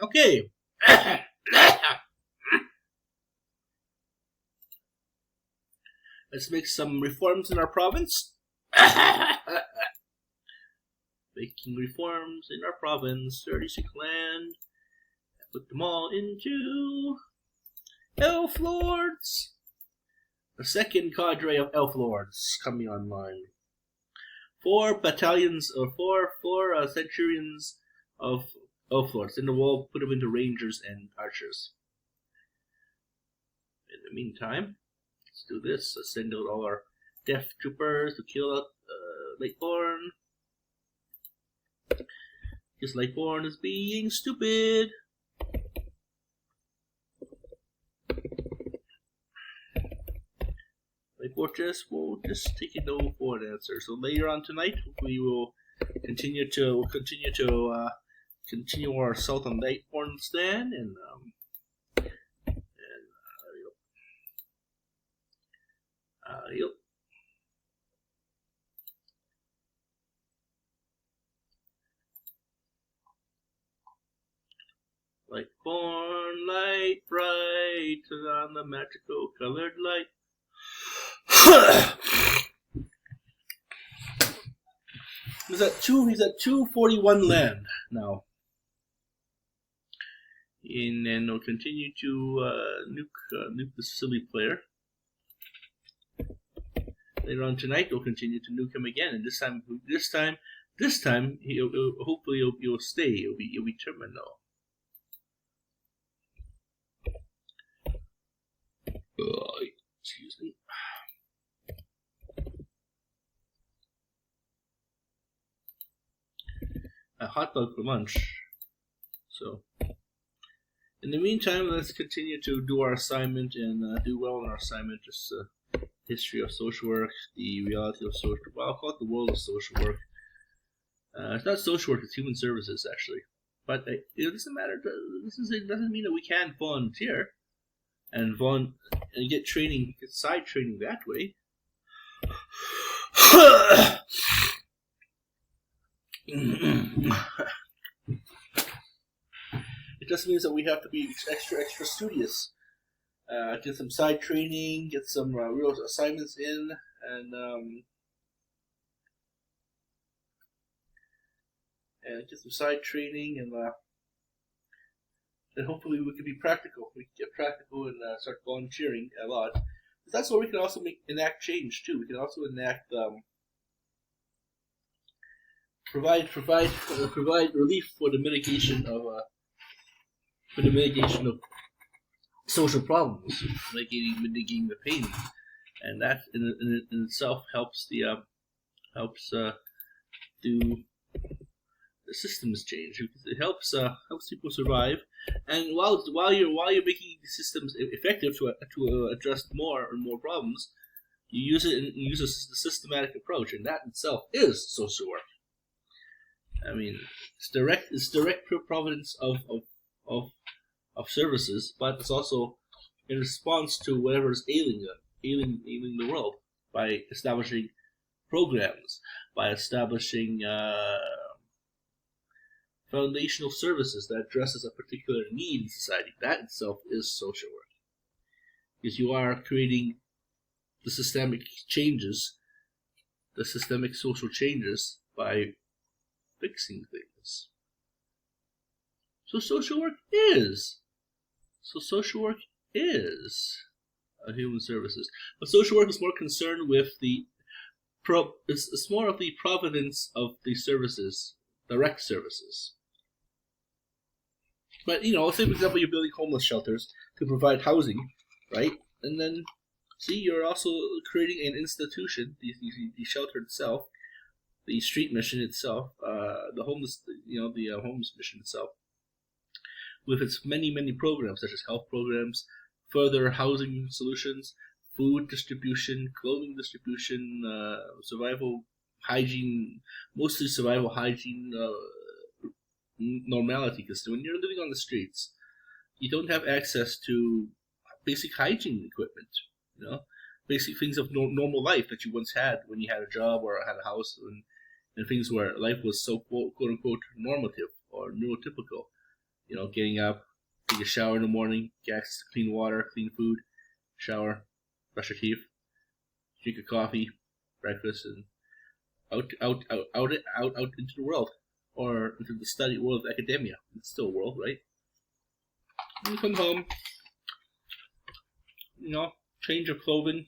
Okay. Let's make some reforms in our province. Making reforms in our province. 36 land. Put them all into elf lords. The second cadre of elf lords coming online. 4 battalions or four centurions of elf lords. Then we'll put them into rangers and archers. In the meantime, let's do this. Let's send out all our death troopers to kill out Lightborn. Because Lightborn is being stupid. Fortress will just take a no for an answer. So later on tonight, we will continue our assault on Lightborn stand and yep. Lightborn, light bright on the magical colored light. He's at 241 land now. And then we'll continue to nuke the silly player. Later on tonight, we'll continue to nuke him again, and this time, hopefully he'll stay. He'll be terminal. Excuse me. A hot dog for lunch. So, in the meantime, let's continue to do our assignment and do well in our assignment. Just history of social work, the reality of social. Well, I'll call it the world of social work. It's not social work; it's human services, actually. But it doesn't matter. It doesn't mean that we can't volunteer and get training, get side training that way. It just means that we have to be extra studious. Get some side training, get some real assignments in, and get some side training, and hopefully we can be practical. We can get practical and start volunteering a lot. That's where we can also enact change too. We can also enact provide relief for the mitigation of social problems, mitigating the pain, and that in itself helps do the systems change. It helps people survive, and while you're making the systems effective to address more and more problems, you use a systematic approach, and that itself is social work. I mean, it's direct providence of services, but it's also in response to whatever is ailing the world by establishing programs, by establishing foundational services that addresses a particular need in society. That itself is social work, because you are creating the systemic changes, the systemic social changes by fixing things. So social work is human services. But social work is more concerned with it's more of the providence of the services, direct services. But say for example you're building homeless shelters to provide housing, right? And then you're also creating an institution, the shelter itself, the street mission itself, the homeless mission itself, with its many programs such as health programs, further housing solutions, food distribution, clothing distribution, survival hygiene, mostly survival hygiene normality. Because when you're living on the streets, you don't have access to basic hygiene equipment, basic things of normal life that you once had when you had a job or had a house, and things where life was so quote unquote normative or neurotypical. Getting up, take a shower in the morning, get access to clean water, clean food, shower, brush your teeth, drink a coffee, breakfast, and out into the world, or into the study world of academia. It's still a world, right? And you come home, change your clothing.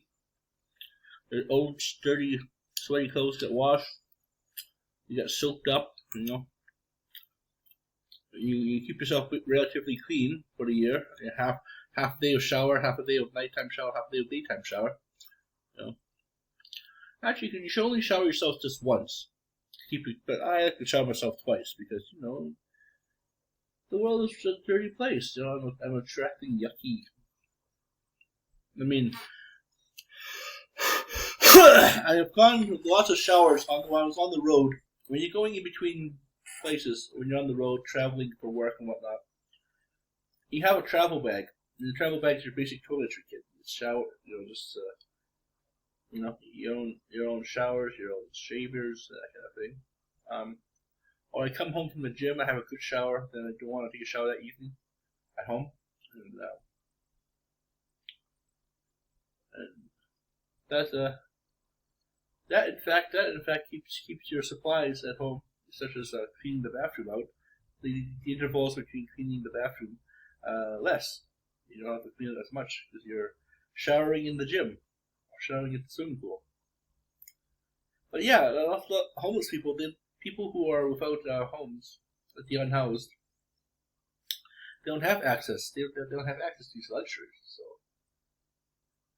Your old, dirty, sweaty clothes get washed. You get soaked up. You keep yourself relatively clean for the year. Half a day of shower, half a day of nighttime shower, half a day of daytime shower. Actually, you should only shower yourself just once. But I like to shower myself twice because the world is a dirty place. I'm attracting yucky. I mean, I have gone to lots of showers when I was on the road. When you're going in between places, when you're on the road traveling for work and whatnot, you have a travel bag. And the travel bag is your basic toiletry kit. It's shower, your own showers, your own shavers, that kind of thing. Or I come home from the gym, I have a good shower, then I don't want to take a shower that evening at home, and that in fact keeps your supplies at home, such as cleaning the bathroom out. The intervals between cleaning the bathroom less. You don't have to clean it as much because you're showering in the gym or showering in the swimming pool. But yeah, a lot of homeless people, people who are without homes, the unhoused, they don't have access. They don't have access to these luxuries. So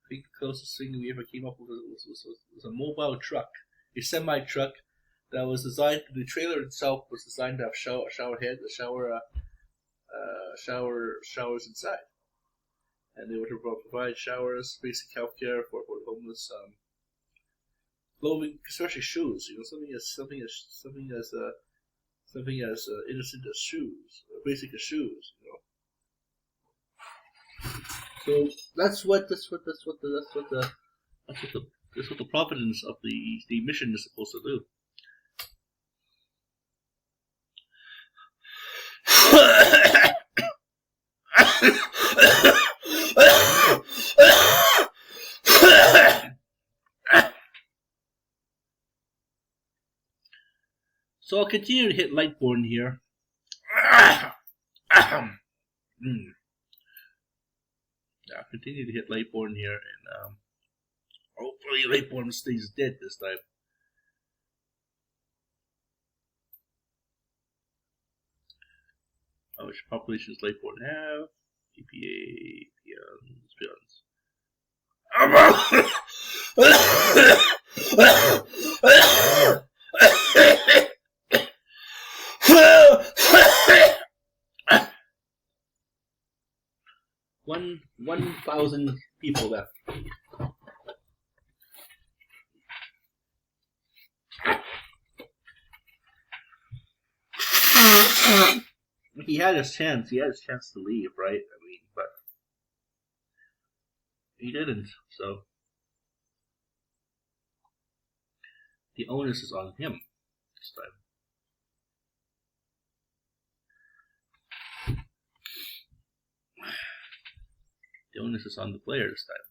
I think the closest thing we ever came up with was a mobile truck, a semi truck that was designed. The trailer itself was designed to have shower heads, showers inside, and they were to provide showers, basic healthcare for the homeless, clothing, especially shoes. Something as innocent as shoes, or basic as shoes. So that's what the providence of the mission is supposed to do. So I'll continue to hit Lightborn here. I'll continue to hit Lightborn here, and hopefully Lightborn stays dead this time. How much population does Lightborn have? EPA, peons. One 1,000 people left. He had his chance. He had his chance to leave, right? I mean, but he didn't. So the onus is on him this time. The onus is on the player this time.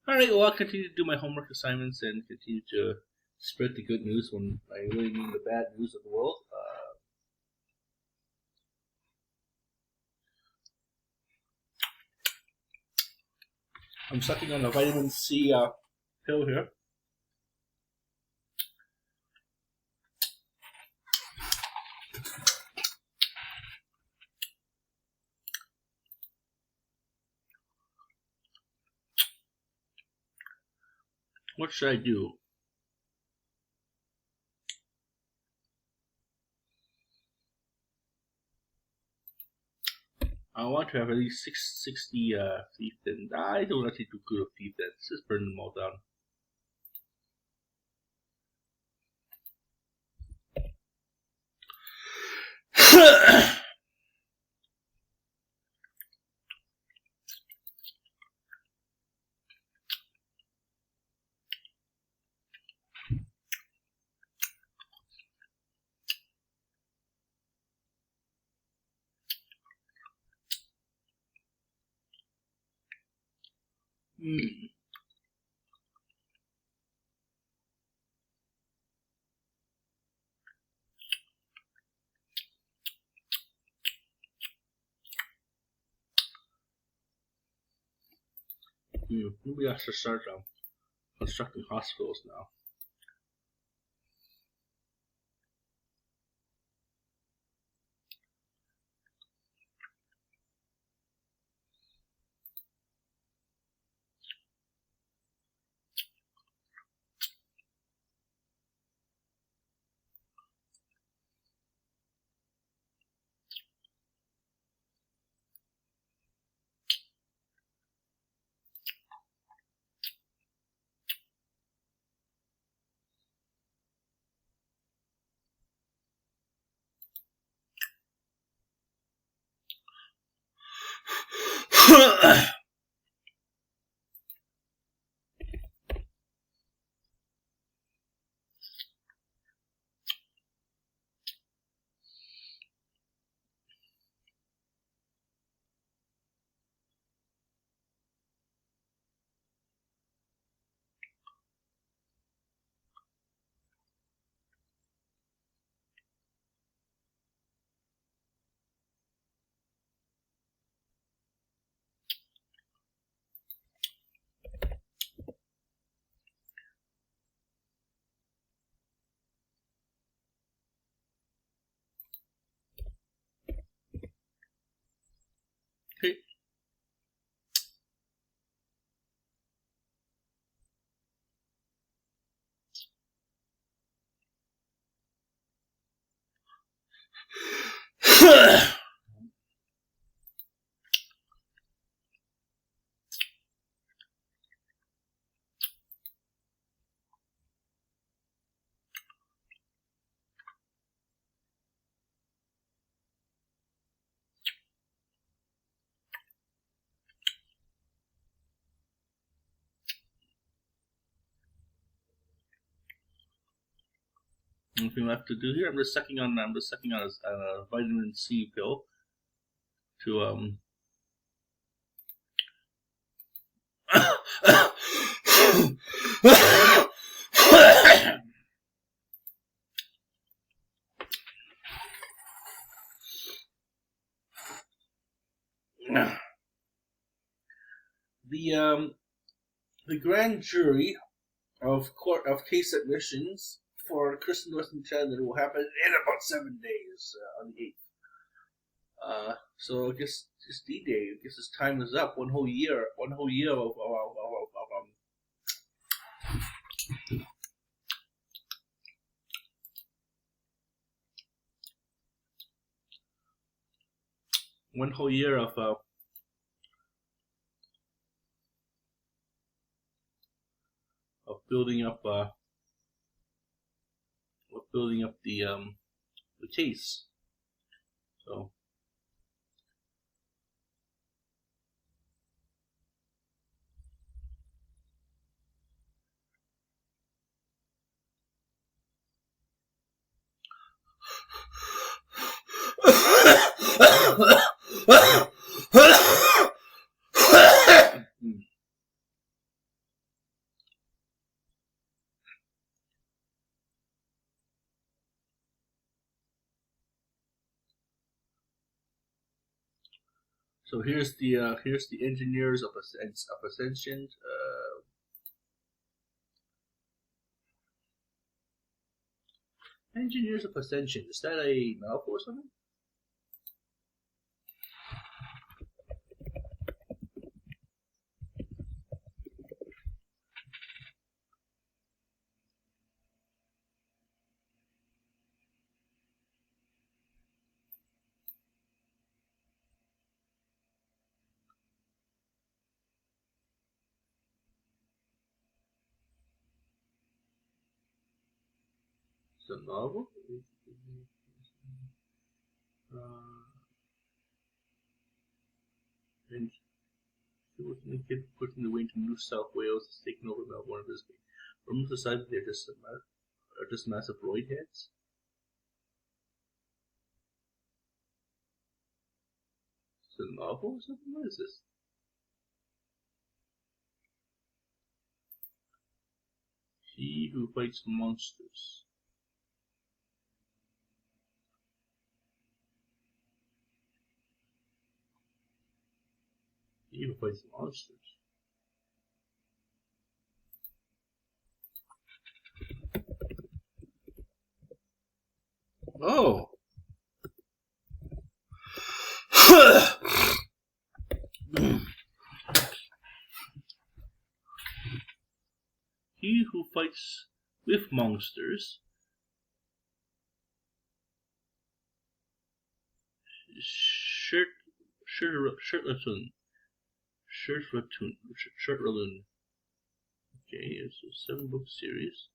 Alright, well, I'll continue to do my homework assignments and continue to spread the good news when I really mean the bad news of the world. I'm sucking on a vitamin C pill here. What should I do? I want to have at least 60 thief then. I don't actually do good with thief then. Let's just burn them all down. Hmm. Maybe I should start constructing hospitals now. Okay. Nothing left to do here. I'm just sucking on a vitamin C pill to the the grand jury of court of case admissions for Kristen Weston Chandler will happen in about 7 days on the 8th. So I guess it's D-Day. I guess his time is up. One whole year. One whole year of one whole year of building up the case. So So here's the engineers of Ascension. Engineers of Ascension. Is that a mouthful or something? It's a novel. And she was a kid pushing the way into New South Wales, has taken over Melbourne this week. From the side, they're just massive roid heads. Is it a novel or something? What is this? He who fights monsters. He who fights monsters. Oh. He who fights with monsters. Shirtlatoon. Okay, it's a 7-book series.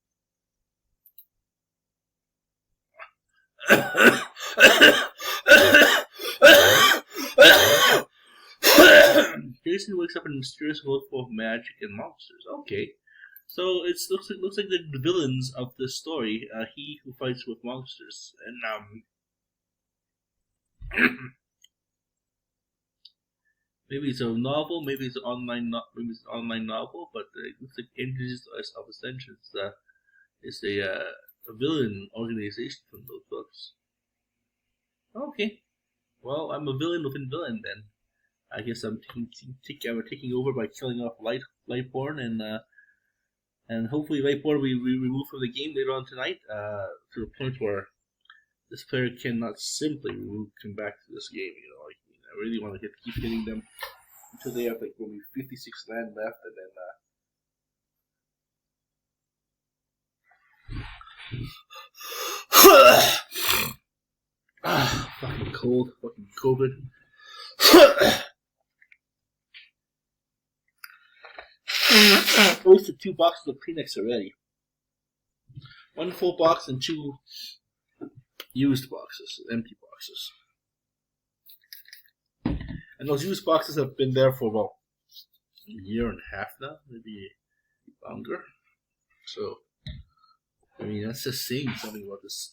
Jason wakes up in a mysterious world full of magic and monsters. Okay, so it looks like the villains of this story. He who fights with monsters, and maybe it's a novel, maybe it's an online novel, but it looks like Entities of Ascension is a villain organization from those books. Okay, well, I'm a villain within villain then. I guess I'm taking over by killing off Lightborn and hopefully Lightborn we remove from the game later on tonight to the point where this player cannot simply come back to this game. You know, like, I really want to keep hitting them until they have like only 56 land left, and then fucking cold, fucking COVID. I wasted 2 boxes of Kleenex already. 1 full box and 2 used boxes, empty boxes. And those used boxes have been there for about a year and a half now, maybe longer. So, I mean, that's just saying something about this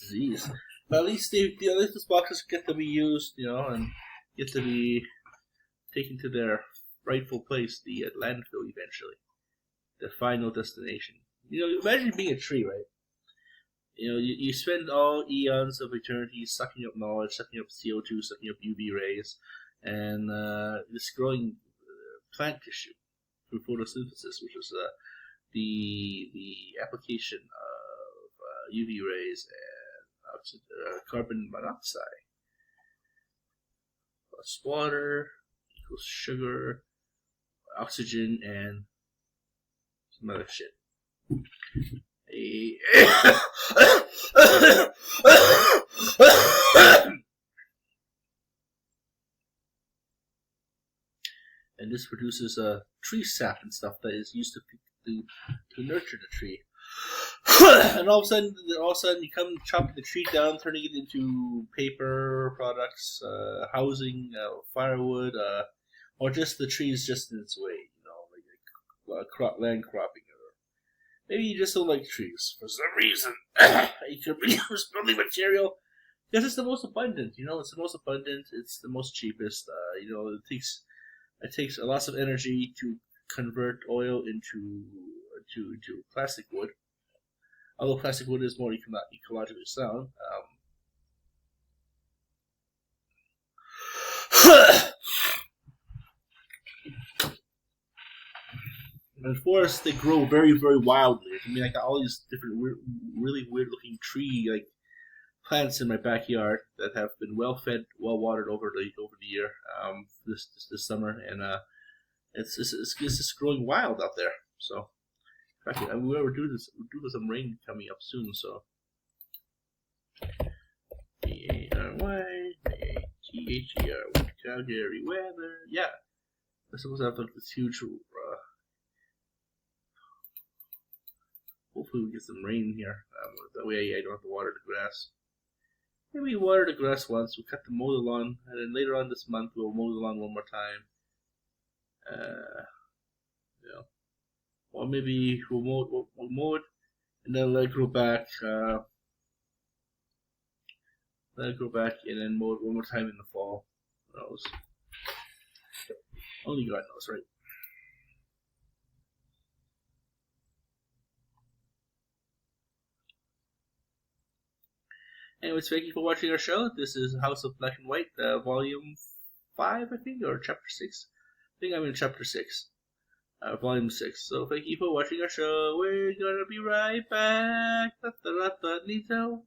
disease. But at least these boxes get to be used, you know, and get to be taken to their rightful place, the landfill eventually. The final destination. You know, imagine being a tree, right? You know, you spend all eons of eternity sucking up knowledge, sucking up CO2, sucking up UV rays, and just growing plant tissue through photosynthesis, which is the application of UV rays and carbon monoxide. Plus water equals sugar, oxygen, and some other shit. And this produces tree sap and stuff that is used to nurture the tree. And all of a sudden you come chopping the tree down, turning it into paper products, housing, firewood, or just the tree is just in its way, you know, like land cropping. Maybe you just don't like trees for some reason. You could reuse building material because it's the most abundant. You know, it's the most abundant. It's the most cheapest. You know, it takes a lot of energy to convert oil into plastic wood. Although plastic wood is more ecologically sound. And forests, they grow very, very wildly. I mean, I got all these different, really weird-looking tree plants in my backyard that have been well fed, well watered over the year. This summer, and it's just growing wild out there. So, actually, we'll do some rain coming up soon. So, P-A-R-Y-T-H-E-R, Calgary weather. Yeah, we're supposed to have like this huge. Hopefully we get some rain here. That way I don't have to water the grass. Maybe we water the grass once, we'll mow the lawn, and then later on this month we'll mow the lawn one more time. You know. Or maybe we'll mow it, and then let it grow back. Let it grow back, and then mow it one more time in the fall. Who knows? Only God knows, right? Anyways, thank you for watching our show. This is House of Black and Witte, Volume 5, I think, or Chapter 6. I think I'm in Chapter 6. Volume 6. So thank you for watching our show. We're gonna be right back. Nito.